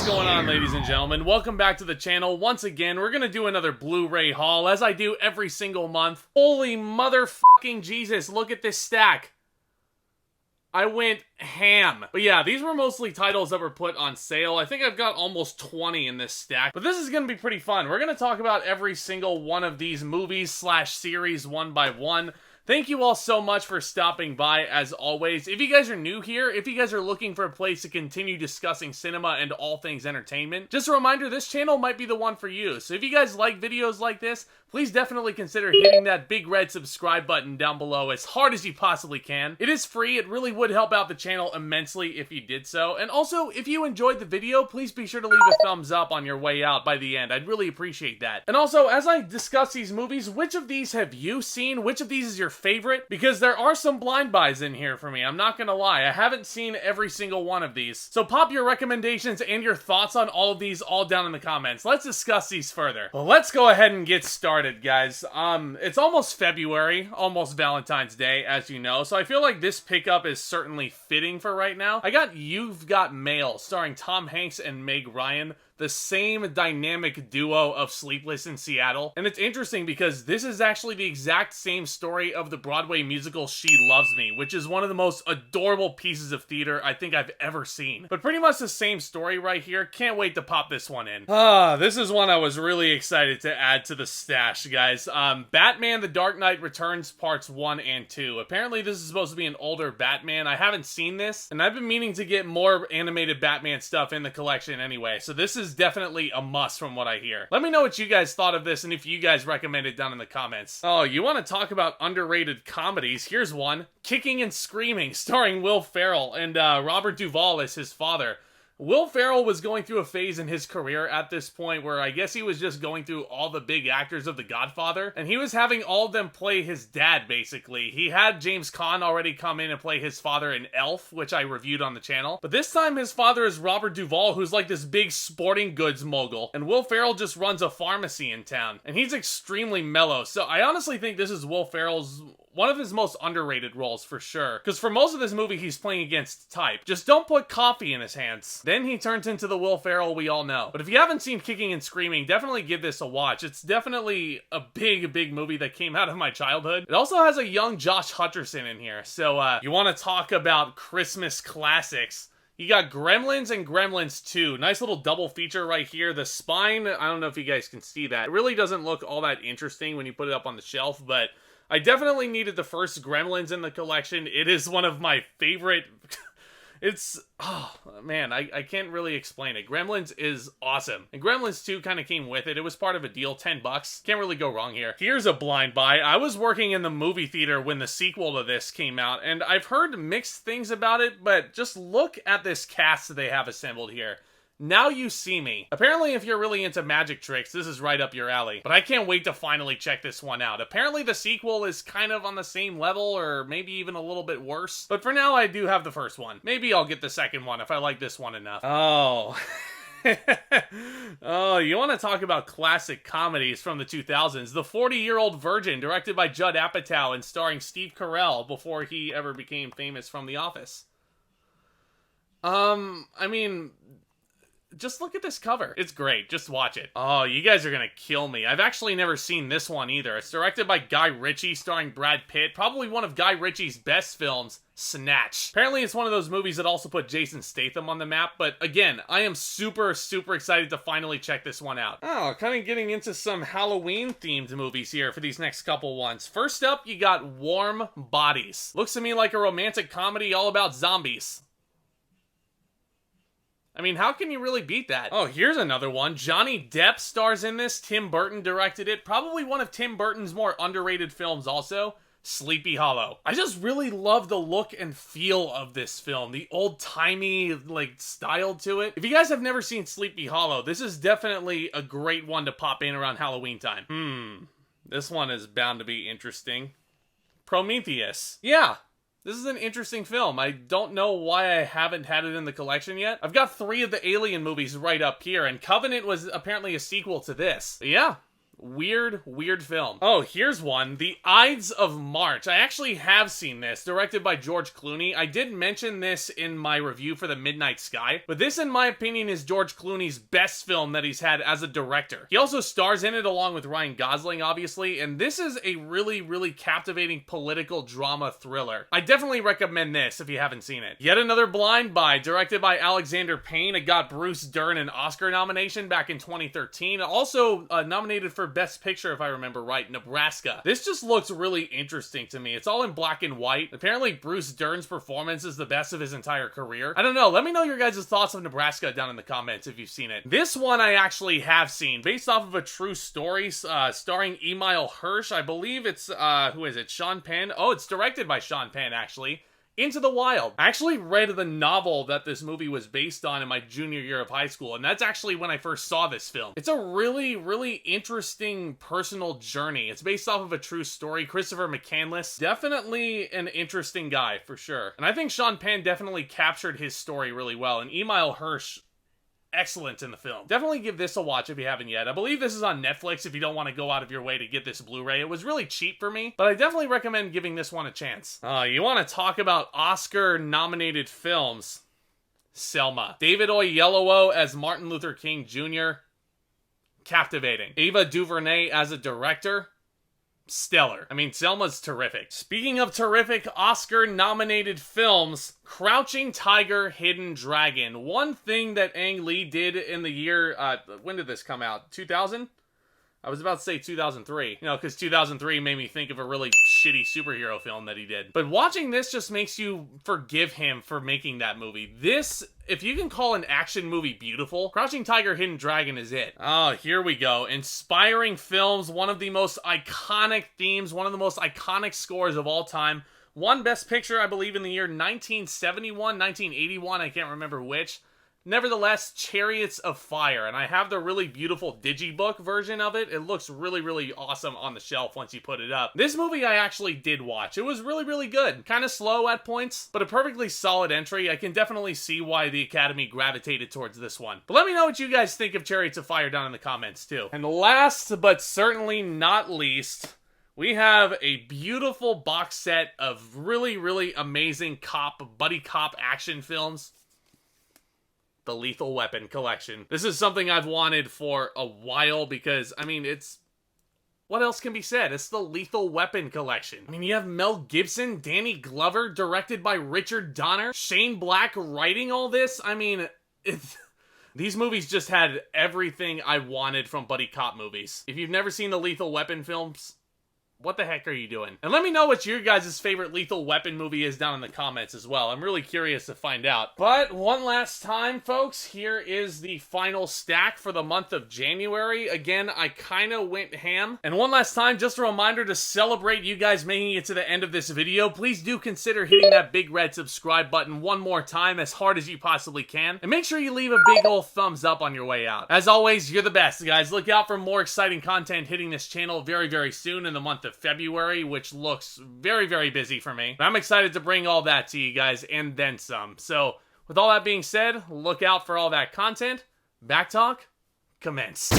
going on, ladies and gentlemen? Welcome back to the channel. Once again, we're gonna do another Blu-ray haul, as I do every single month. Holy motherfucking Jesus, look at this stack. I went ham. But yeah, these were mostly titles that were put on sale. I think I've got almost 20 in this stack. But this is gonna be pretty fun. We're gonna talk about every single one of these movies slash series one by one. Thank you all so much for stopping by, as always. If you guys are new here, if you guys are looking for a place to continue discussing cinema and all things entertainment, just a reminder, this channel might be the one for you. So if you guys like videos like this, please definitely consider hitting that big red subscribe button down below as hard as you possibly can. It is free. It really would help out the channel immensely if you did so. And also, if you enjoyed the video, please be sure to leave a thumbs up on your way out by the end. I'd really appreciate that. And also, as I discuss these movies, which of these have you seen? Which of these is your favorite? Because there are some blind buys in here for me. I'm not gonna lie. I haven't seen every single one of these. So pop your recommendations and your thoughts on all of these all down in the comments. Let's discuss these further. Well, let's go ahead and get started, guys. It's almost February, almost Valentine's Day, as you know, so I feel like this pickup is certainly fitting for right now. I got You've Got Mail, starring Tom Hanks and Meg Ryan, the same dynamic duo of Sleepless in Seattle. And it's interesting because this is actually the exact same story of the Broadway musical She Loves Me, which is one of the most adorable pieces of theater I think I've ever seen. But pretty much the same story right here. Can't wait to pop this one in. This is one I was really excited to add to the stash, guys. Batman The Dark Knight Returns Parts 1 and 2. Apparently this is supposed to be an older Batman. I haven't seen this, and I've been meaning to get more animated Batman stuff in the collection anyway, so this is definitely a must from what I hear. Let me know what you guys thought of this and if you guys recommend it down in the comments. Oh, you want to talk about underrated comedies? Here's one. Kicking and Screaming, starring Will Ferrell and Robert Duvall as his father. Will Ferrell was going through a phase in his career at this point where I guess he was just going through all the big actors of The Godfather, and he was having all of them play his dad, basically. He had James Caan already come in and play his father in Elf, which I reviewed on the channel, but this time his father is Robert Duvall, who's like this big sporting goods mogul, and Will Ferrell just runs a pharmacy in town, and he's extremely mellow, so I honestly think this is Will Ferrell's one of his most underrated roles for sure. Because for most of this movie, he's playing against type. Just don't put coffee in his hands. Then he turns into the Will Ferrell we all know. But if you haven't seen Kicking and Screaming, definitely give this a watch. It's definitely a big movie that came out of my childhood. It also has a young Josh Hutcherson in here. So you want to talk about Christmas classics. You got Gremlins and Gremlins 2. Nice little double feature right here. The spine, I don't know if you guys can see that. It really doesn't look all that interesting when you put it up on the shelf, but I definitely needed the first Gremlins in the collection. It is one of my favorite. It's, oh man, I can't really explain it. Gremlins is awesome. And Gremlins 2 kind of came with it. It was part of a deal, 10 bucks. Can't really go wrong here. Here's a blind buy. I was working in the movie theater when the sequel to this came out, and I've heard mixed things about it, but just look at this cast that they have assembled here. Now You See Me. Apparently, if you're really into magic tricks, this is right up your alley. But I can't wait to finally check this one out. Apparently, the sequel is kind of on the same level, or maybe even a little bit worse. But for now, I do have the first one. Maybe I'll get the second one if I like this one enough. Oh. Oh, you want to talk about classic comedies from the 2000s? The 40-Year-Old Virgin, directed by Judd Apatow and starring Steve Carell before he ever became famous from The Office. I mean, just look at this cover. It's great. Just watch it. Oh, you guys are gonna kill me. I've actually never seen this one either. It's directed by Guy Ritchie, starring Brad Pitt. Probably one of Guy Ritchie's best films, Snatch. Apparently, it's one of those movies that also put Jason Statham on the map, but again, I am super excited to finally check this one out. Oh, kind of getting into some Halloween-themed movies here for these next couple ones. First up, you got Warm Bodies. Looks to me like a romantic comedy all about zombies. I mean, how can you really beat that? Oh, here's another one. Johnny Depp stars in this. Tim Burton directed it. Probably one of Tim Burton's more underrated films also. Sleepy Hollow. I just really love the look and feel of this film. The old-timey, like, style to it. If you guys have never seen Sleepy Hollow, this is definitely a great one to pop in around Halloween time. This one is bound to be interesting. Prometheus. Yeah. This is an interesting film. I don't know why I haven't had it in the collection yet. I've got 3 of the Alien movies right up here, and Covenant was apparently a sequel to this. But yeah, Weird film. Oh, here's one. The Ides of March. I actually have seen this, directed by George Clooney. I did mention this in my review for The Midnight Sky, but this, in my opinion, is George Clooney's best film that he's had as a director. He also stars in it along with Ryan Gosling, obviously, and this is a really captivating political drama thriller. I definitely recommend this if you haven't seen it. Yet Another Blind Buy, directed by Alexander Payne. It got Bruce Dern an Oscar nomination back in 2013. Also nominated for Best Picture, if I remember right, Nebraska. This just looks really interesting to me. It's all in black and white. Apparently, Bruce Dern's performance is the best of his entire career. I don't know. Let me know your guys' thoughts on Nebraska down in the comments if you've seen it. This one I actually have seen, based off of a true story, starring Emile Hirsch. I believe it's, who is it? Sean Penn? Oh, it's directed by Sean Penn, actually. Into the Wild. I actually read the novel that this movie was based on in my junior year of high school, and that's actually when I first saw this film. It's a really interesting personal journey. It's based off of a true story. Christopher McCandless, definitely an interesting guy, for sure. And I think Sean Penn definitely captured his story really well, and Emile Hirsch, excellent in the film. Definitely give this a watch if you haven't yet. I believe this is on Netflix if you don't want to go out of your way to get this Blu-ray. It was really cheap for me, but I definitely recommend giving this one a chance. You want to talk about Oscar-nominated films? Selma. David Oyelowo as Martin Luther King Jr. Captivating. Ava DuVernay as a director. Stellar. I mean, Selma's terrific. Speaking of terrific Oscar-nominated films, Crouching Tiger, Hidden Dragon. One thing that Ang Lee did in the year, when did this come out? 2000? I was about to say 2003, you know, because 2003 made me think of a really shitty superhero film that he did. But watching this just makes you forgive him for making that movie. This, if you can call an action movie beautiful, Crouching Tiger, Hidden Dragon is it. Oh, here we go. Inspiring films, one of the most iconic themes, one of the most iconic scores of all time. Won Best Picture, I believe, in the year 1971, 1981, I can't remember which. Nevertheless, Chariots of Fire, and I have the really beautiful digibook version of it. It looks really awesome on the shelf once you put it up. This movie I actually did watch. It was really good. Kind of slow at points, but a perfectly solid entry. I can definitely see why the Academy gravitated towards this one. But let me know what you guys think of Chariots of Fire down in the comments too. And last but certainly not least, we have a beautiful box set of really amazing buddy cop action films. The Lethal Weapon collection. This is something I've wanted for a while because, I mean, it's... what else can be said? It's the Lethal Weapon collection. I mean, you have Mel Gibson, Danny Glover, directed by Richard Donner, Shane Black writing all this. I mean, these movies just had everything I wanted from buddy cop movies. If you've never seen the Lethal Weapon films, what the heck are you doing? And let me know what your guys' favorite Lethal Weapon movie is down in the comments as well. I'm really curious to find out. But one last time, folks, here is the final stack for the month of January. Again, I kind of went ham. And one last time, just a reminder to celebrate you guys making it to the end of this video. Please do consider hitting that big red subscribe button one more time as hard as you possibly can. And make sure you leave a big old thumbs up on your way out. As always, you're the best, guys. Look out for more exciting content hitting this channel very soon in the month of February, which looks very busy for me. But I'm excited to bring all that to you guys and then some. So with all that being said, look out for all that content. Back talk, commence.